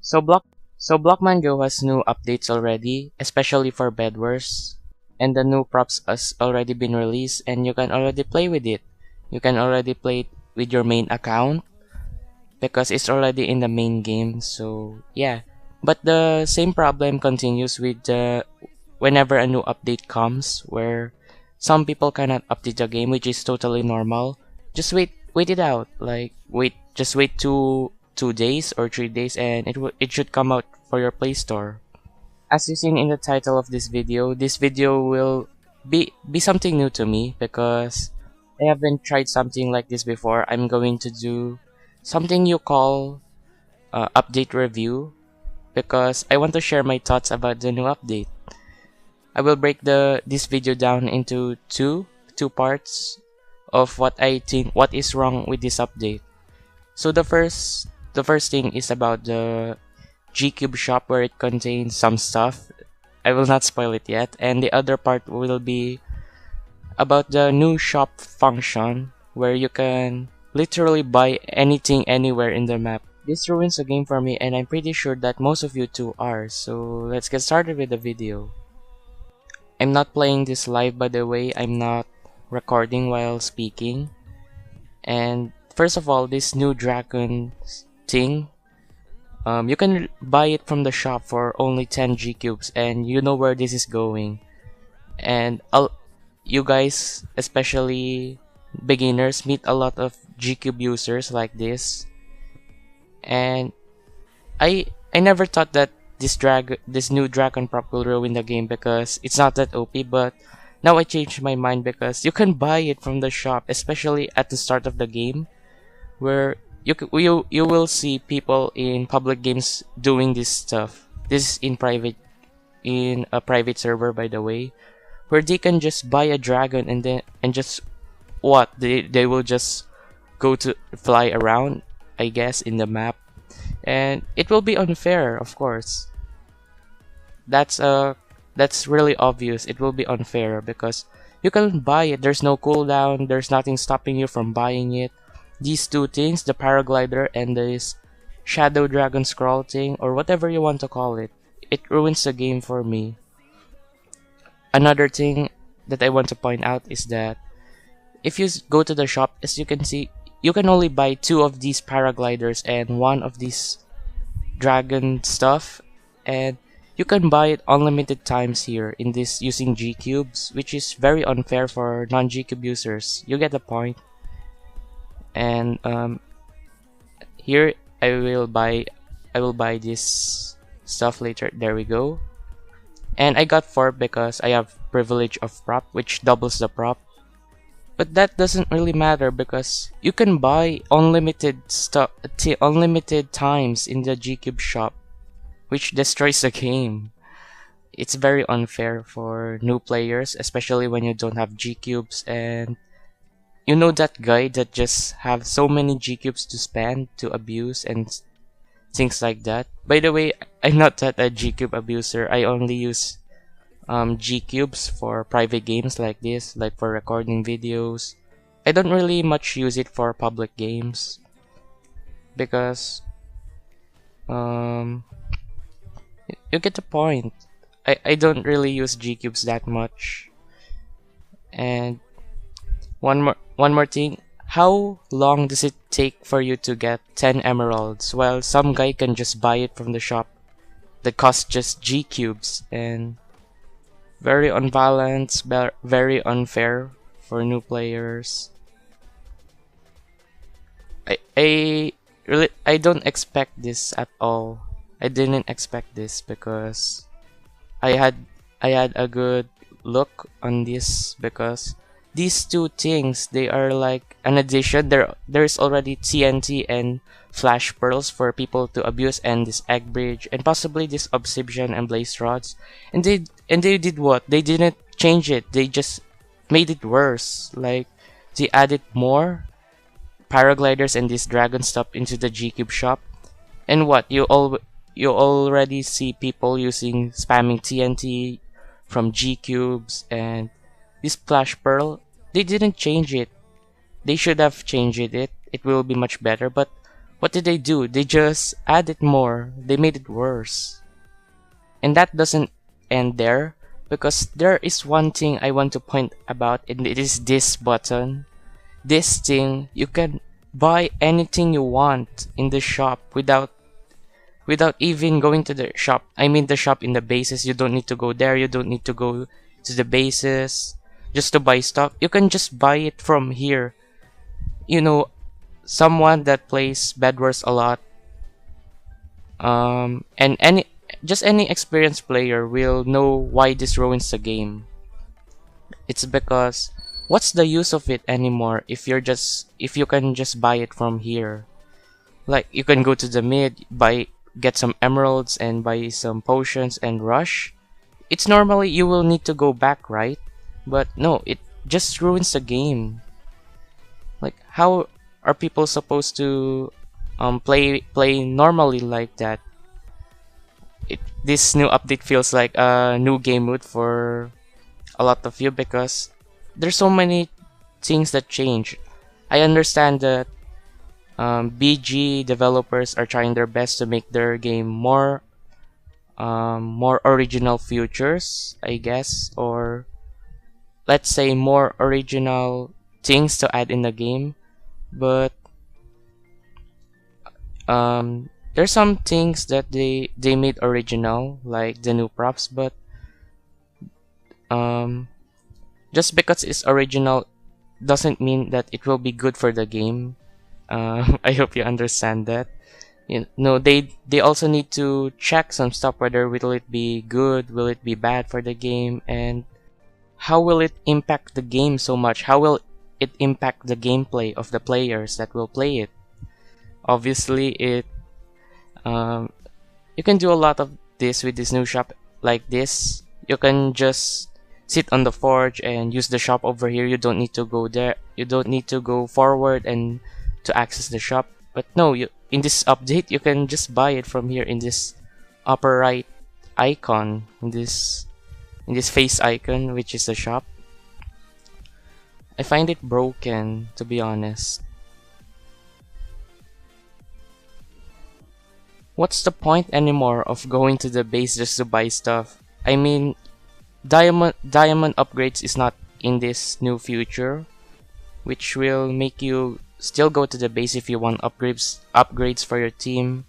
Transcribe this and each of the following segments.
So Blockman GO has new updates already, especially for Bedwars, and the new props has already been released, and you can already play with it. You can already play it with your main account because it's already in the main game. So yeah, but the same problem continues with whenever a new update comes, where some people cannot update the game, which is totally normal. Just wait it out. Just wait 2 days or 3 days, and it should come out for your Play Store. As you seen in the title of this video will be something new to me because I haven't tried something like this before. I'm going to do something you call update review because I want to share my thoughts about the new update. I will break this video down into two parts of what I think what is wrong with this update. So the first thing is about the Gcubes shop, where it contains some stuff. I will not spoil it yet, and the other part will be about the new shop function, where you can literally buy anything anywhere in the map. This ruins the game for me, and I'm pretty sure that most of you too are, so let's get started with the video. I'm not playing this live, by the way. I'm not recording while speaking. And first of all, this new Drakon thing, you can buy it from the shop for only 10 Gcubes, and you know where this is going. And you guys, especially beginners, meet a lot of Gcube users like this. And I never thought that this new Drakon prop will ruin the game because it's not that OP, but now I changed my mind because you can buy it from the shop, especially at the start of the game, where you will see people in public games doing this stuff. This is in a private server, by the way, where they can just buy a dragon and just they will just go to fly around, I guess, in the map, and it will be unfair, of course. That's really obvious. It will be unfair because you can buy it. There's no cooldown. There's nothing stopping you from buying it. These two things, the paraglider and this shadow dragon scroll thing, or whatever you want to call it, it ruins the game for me. Another thing that I want to point out is that if you go to the shop, as you can see, you can only buy 2 of these paragliders and 1 of these dragon stuff, and you can buy it unlimited times here in this using Gcubes, which is very unfair for non-Gcube users. You get the point. And here I will buy this stuff later. There we go. And I got 4 because I have privilege of prop, which doubles the prop. But that doesn't really matter because you can buy unlimited stuff, unlimited times in the Gcube shop, which destroys the game. It's very unfair for new players, especially when you don't have Gcubes, and you know that guy that just have so many Gcubes to spend to abuse and things like that. By the way, I'm not that a Gcube abuser. I only use Gcubes for private games like this, like for recording videos. I don't really much use it for public games because you get the point. I don't really use Gcubes that much. And one more thing, how long does it take for you to get 10 emeralds while some guy can just buy it from the shop that costs just Gcubes? And very unbalanced, very unfair for new players. I don't expect this at all. I didn't expect this because I had a good look on this because these 2 things, they are like an addition. There's already TNT and flash pearls for people to abuse, and this egg bridge, and possibly this obsidian and blaze rods. And they did what? They didn't change it. They just made it worse. Like they added more paragliders and this dragon stuff into the Gcube shop. And what? You already see people spamming TNT from Gcubes, and this flash pearl, they didn't change it. They should have changed it. It will be much better. But what did they do? They just added more. They made it worse. And that doesn't end there, because there is one thing I want to point about, and it is this button. This thing, you can buy anything you want in the shop without even going to the shop. I mean the shop in the bases. You don't need to go there. You don't need to go to the bases just to buy stuff. You can just buy it from here. You know, someone that plays Bedwars a lot, and any experienced player will know why this ruins the game. It's because what's the use of it anymore if you can just buy it from here? Like, you can go to the mid, get some emeralds and buy some potions and rush. It's normally you will need to go back, right? But no, it just ruins the game. Like, how are people supposed to play normally like that? This new update feels like a new game mode for a lot of you, because there's so many things that change. I understand that BG developers are trying their best to make their game more original features, I guess, or let's say more original things to add in the game. But there's some things that they made original, like the new props, but just because it's original doesn't mean that it will be good for the game. I hope you understand that. You know, they also need to check some stuff, whether will it be good, will it be bad for the game, and how will it impact the game so much? How will it impact the gameplay of the players that will play it? Obviously, you can do a lot of this with this new shop like this. You can just sit on the forge and use the shop over here. You don't need to go there. You don't need to go forward and to access the shop. But no, in this update you can just buy it from here in this upper right icon, in this face icon, which is the shop. I find it broken, to be honest. What's the point anymore of going to the base just to buy stuff? I mean, diamond upgrades is not in this new feature, which will make you still go to the base if you want upgrades for your team.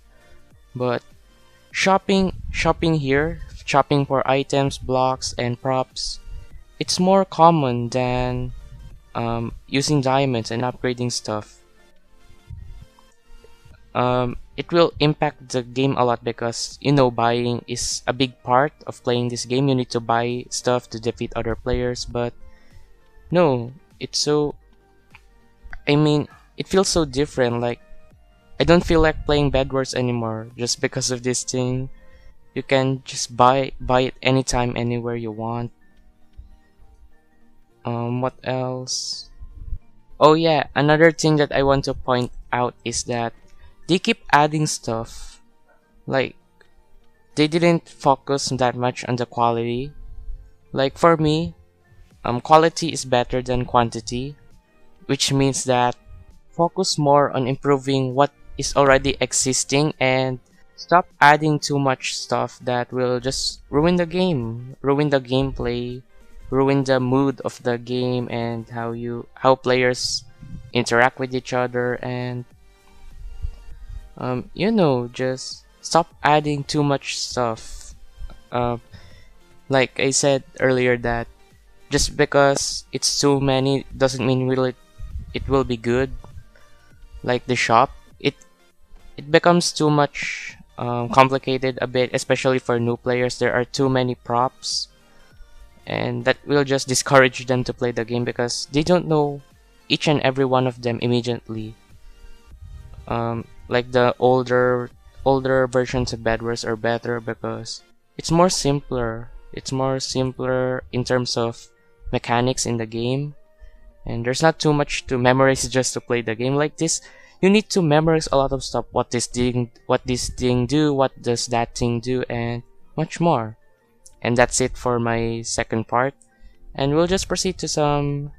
But shopping here, shopping for items, blocks, and props, it's more common than using diamonds and upgrading stuff. It will impact the game a lot, because, you know, buying is a big part of playing this game. You need to buy stuff to defeat other players, but no, it's so... I mean, it feels so different. Like, I don't feel like playing Bedwars anymore just because of this thing. You can just buy it anytime, anywhere you want. What else? Oh yeah, another thing that I want to point out is that they keep adding stuff. Like, they didn't focus that much on the quality. Like, for me, quality is better than quantity, which means that focus more on improving what is already existing and stop adding too much stuff that will just ruin the game, ruin the gameplay, ruin the mood of the game, and how players interact with each other. And you know, just stop adding too much stuff. Like I said earlier, that just because it's too many doesn't mean it will be good. Like the shop, it becomes too much complicated a bit, especially for new players. There are too many props, and that will just discourage them to play the game because they don't know each and every one of them immediately. Like the older versions of Bedwars are better because it's more simpler. It's more simpler in terms of mechanics in the game, and there's not too much to memorize just to play the game. Like this, you need to memorize a lot of stuff. What this thing do, what does that thing do, and much more. And that's it for my second part, and we'll just proceed to some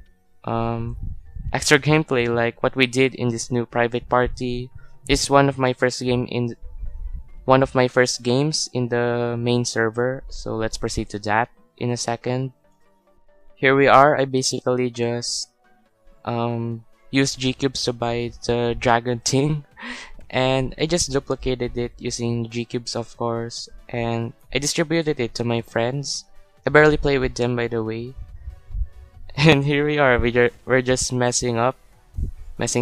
extra gameplay, like what we did in this new private party, It's one of my first games in the main server, so let's proceed to that in a second. Here we are. I basically just used Gcubes to buy the dragon thing, and I just duplicated it using Gcubes, of course, and I distributed it to my friends. I barely play with them, by the way. And here we are. We're just messing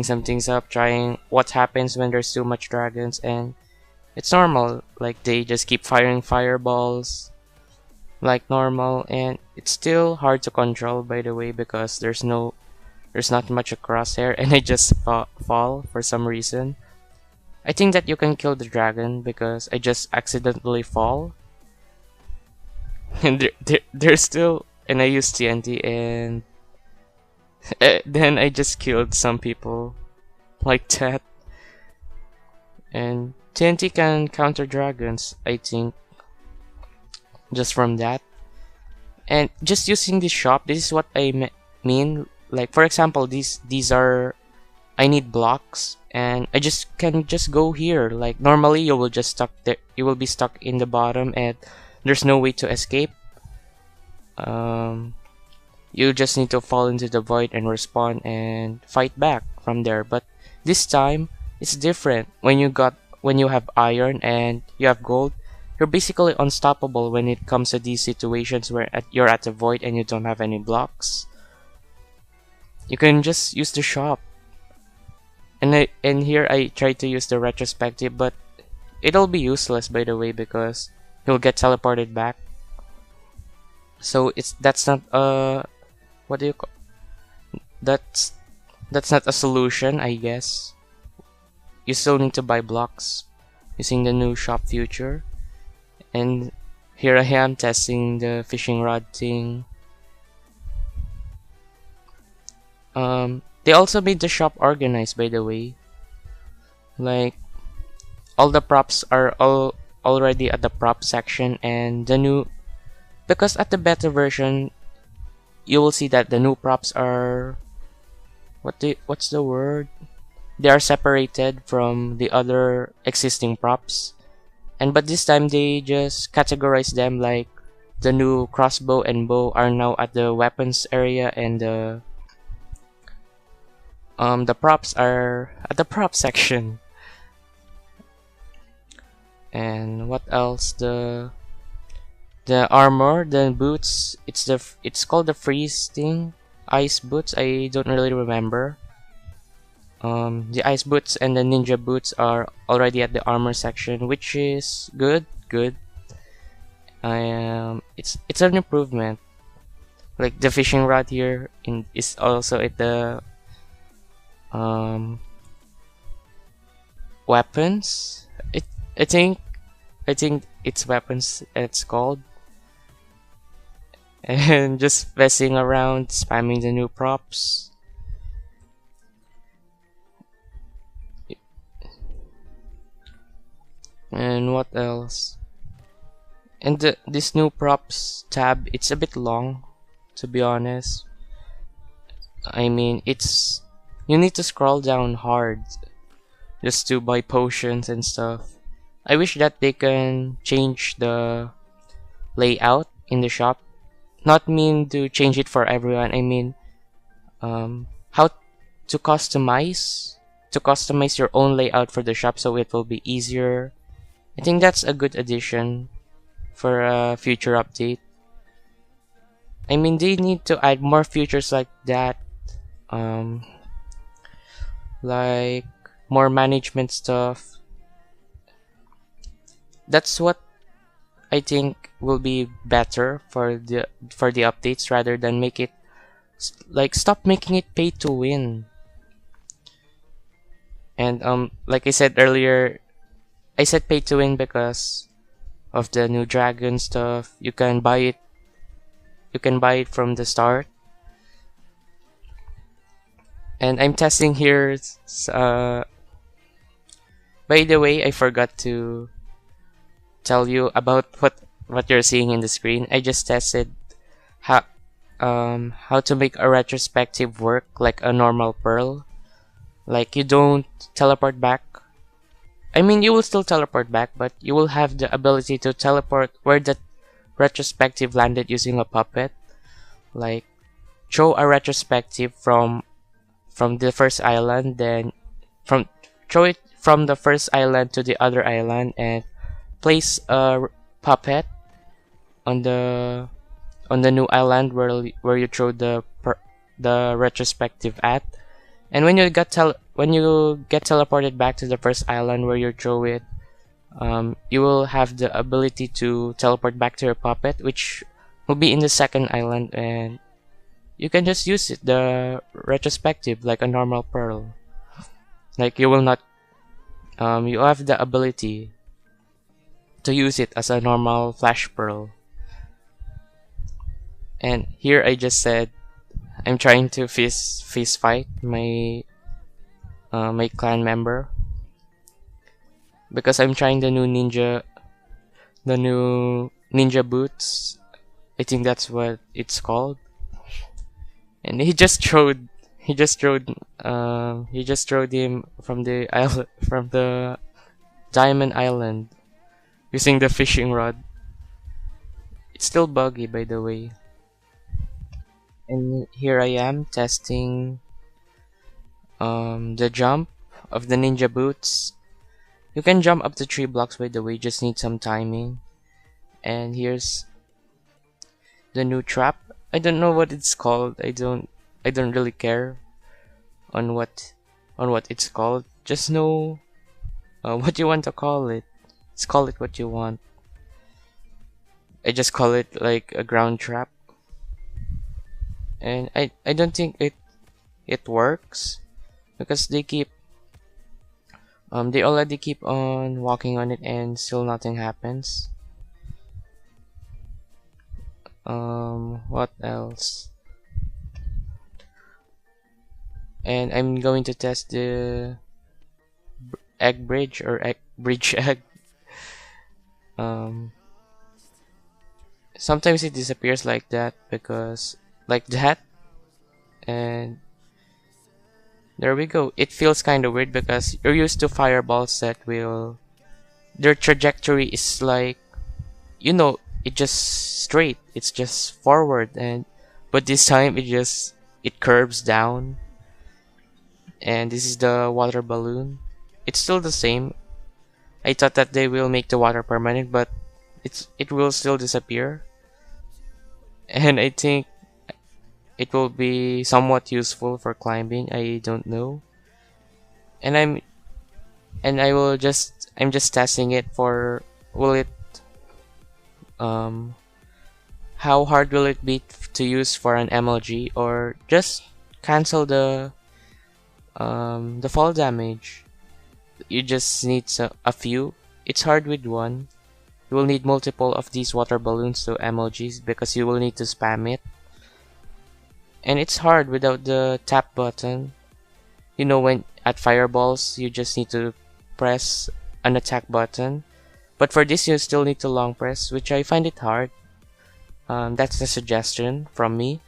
some things up, trying what happens when there's too much dragons, and it's normal. Like, they just keep firing fireballs like normal, and it's still hard to control, by the way, because there's not much a crosshair, and I just fall for some reason. I think that you can kill the dragon because I just accidentally fall. And they're still, and I used TNT, and then I just killed some people like that. And TNT can counter dragons, I think, just from that. And just using this shop, this is what I mean. Like, for example, these are, I need blocks, and I can just go here. Like, normally you will just stuck there, you will be stuck in the bottom, and there's no way to escape. You just need to fall into the void and respawn and fight back from there. But this time it's different. When you have iron and you have gold, you're basically unstoppable when it comes to these situations where you're at the void and you don't have any blocks. You can just use the shop. And here I tried to use the retrospective, but it'll be useless, by the way, because you'll get teleported back. So that's not what do you call, that's not a solution, I guess. You still need to buy blocks using the new shop feature. And here I am testing the fishing rod thing. They also made the shop organized, by the way. Like, all the props are already at the prop section, and the new, because at the beta version you will see that the new props are, what's the word? They are separated from the other existing props. But this time they just categorize them, like the new crossbow and bow are now at the weapons area, and the props are at the prop section. And what else? The armor, the boots, it's called the freeze thing, ice boots, I don't really remember. The ice boots and the ninja boots are already at the armor section, which is good. It's an improvement. Like, the fishing rod here is also at the weapons. I think it's weapons, it's called. And just messing around, spamming the new props. And what else? And this new props tab, it's a bit long, to be honest. I mean, you need to scroll down hard just to buy potions and stuff. I wish that they can change the layout in the shop. Not mean to change it for everyone, I mean how to customize your own layout for the shop, so it will be easier. I think that's a good addition for a future update. I mean, they need to add more features like that, like more management stuff. That's what I think will be better for the updates, rather than make it like, stop making it pay to win. And like I said earlier, I said pay to win because of the new dragon stuff. You can buy it from the start. And I'm testing here. By the way, I forgot to tell you about what you're seeing in the screen. I just tested how to make a retrospective work like a normal pearl. Like, you don't teleport back I mean, you will still teleport back, but you will have the ability to teleport where the retrospective landed using a puppet. Like, show a retrospective from the first island, then from show it from the first island to the other island, and place a puppet on the new island where you throw the retrospective at. And when you get teleported back to the first island where you throw it, you will have the ability to teleport back to your puppet, which will be in the second island, and you can just use it, the retrospective, like a normal pearl. Like, you will not, you have the ability to use it as a normal flash pearl. And here I just said I'm trying to fist fight my my clan member because I'm trying the new ninja boots. I think that's what it's called. And he just throwed him from the island, from the diamond island, using the fishing rod. It's still buggy, by the way. And here I am testing the jump of the ninja boots. You can jump up to 3 blocks, by the way, just need some timing. And here's the new trap. I don't know what it's called. I don't really care on what it's called. Just know what you want to call it. Just call it what you want. I just call it like a ground trap. And I don't think it works because they already keep on walking on it and still nothing happens. What else? And I'm going to test the egg bridge or bridge egg. Sometimes it disappears like that, because like that, and there we go. It feels kind of weird because you're used to fireballs that their trajectory is like, it just straight, it's just forward, but this time it curves down. And this is the water balloon. It's still the same. I thought that they will make the water permanent, but it will still disappear. And I think it will be somewhat useful for climbing. I don't know. And I'm just testing it for how hard will it be to use for an MLG, or just cancel the fall damage. You just need a few. It's hard with one. You will need multiple of these water balloons to MLGs because you will need to spam it. And it's hard without the tap button. When at fireballs, you just need to press an attack button. But for this, you still need to long press, which I find it hard. That's a suggestion from me,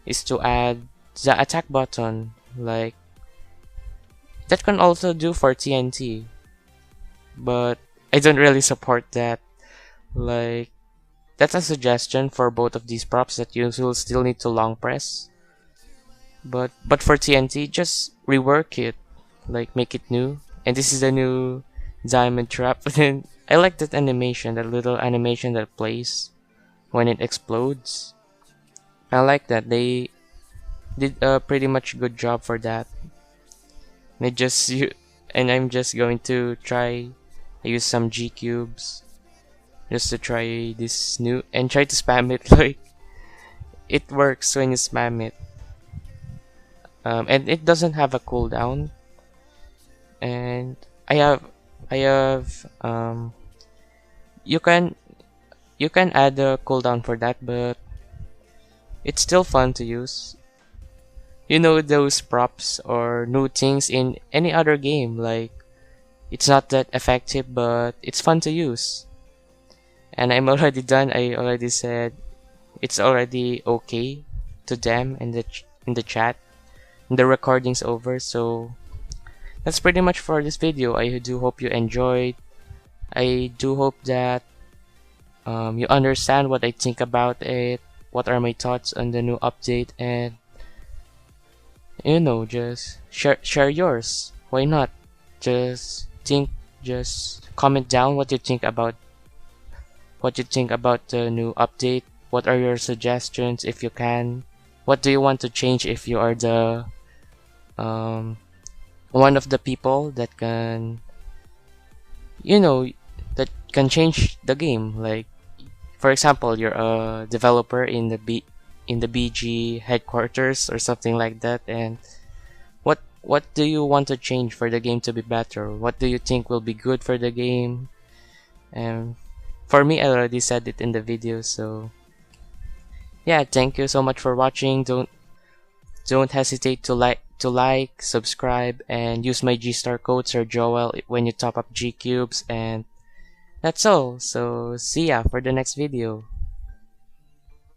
is to add the attack button. Like, that can also do for TNT. But I don't really support that. Like, that's a suggestion for both of these props, that you will still need to long press. But for TNT, just rework it, like make it new. And this is the new diamond trap. And I like that animation, that little animation that plays when it explodes. I like that. They did a pretty much good job for that. And I'm just going to try. I use some Gcubes just to try this new and try to spam it. Like, it works when you spam it. And it doesn't have a cooldown. And I have you can add a cooldown for that, but it's still fun to use. Those props or new things in any other game, like, it's not that effective, but it's fun to use. And I'm already done. I already said it's already okay to them in the chat. And the recording's over, so that's pretty much for this video. I do hope you enjoyed. I do hope that you understand what I think about it, what are my thoughts on the new update, and you know, just share yours. Why not? Just comment down what you think about the new update. What are your suggestions if you can? What do you want to change if you are the one of the people that can, you know, that can change the game? Like, for example, you're a developer in the BG headquarters or something like that, and what do you want to change for the game to be better? What do you think will be good for the game? And for me, I already said it in the video, so yeah, thank you so much for watching. Don't hesitate to like, subscribe, and use my Gstar code SirJoel when you top up Gcubes, and that's all. So see ya for the next video.